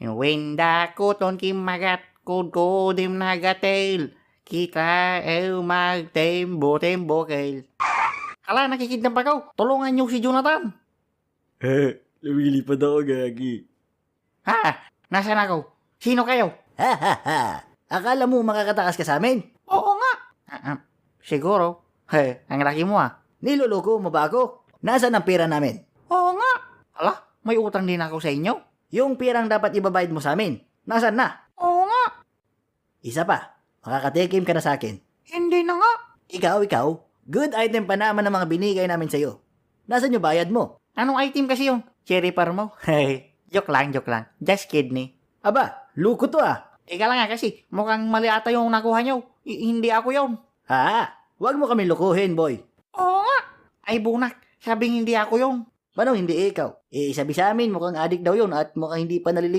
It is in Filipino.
Winda kuton kimagat kudim nagatil. Kita magtembo-tembo kail. Hala, nakikidnap ako. Tulungan niyo si Jonathan. Lumilipad ako, gagi. Ha? Nasaan ako? Sino kayo? Ha ha ha! Akala mo makakatakas ka sa amin? Oo nga. Siguro. Ang laki mo Niloloko mo ba ako? Nasaan ang pera namin? Oo nga. Hala, may utang din ako sa inyo. Yung pirang dapat ibabayad mo sa amin, nasaan na? Oo nga. Isa pa, makakatikim ka na sa akin. Hindi na nga. Ikaw, good item pa naman ang mga binigay namin sa'yo. Nasaan yung bayad mo? Anong item kasi yung cherry par mo? Joke lang. Just kidney. Aba, luko to Teka lang kasi mukhang mali ata yung nakuha nyo. Hindi ako yun. Huwag mo kami lukuhin, boy. Oo nga. Ay bunak, sabing hindi ako yun. Manong hindi ikaw? Sabi sa amin mukhang adik daw yun at mukhang hindi pa naliligo.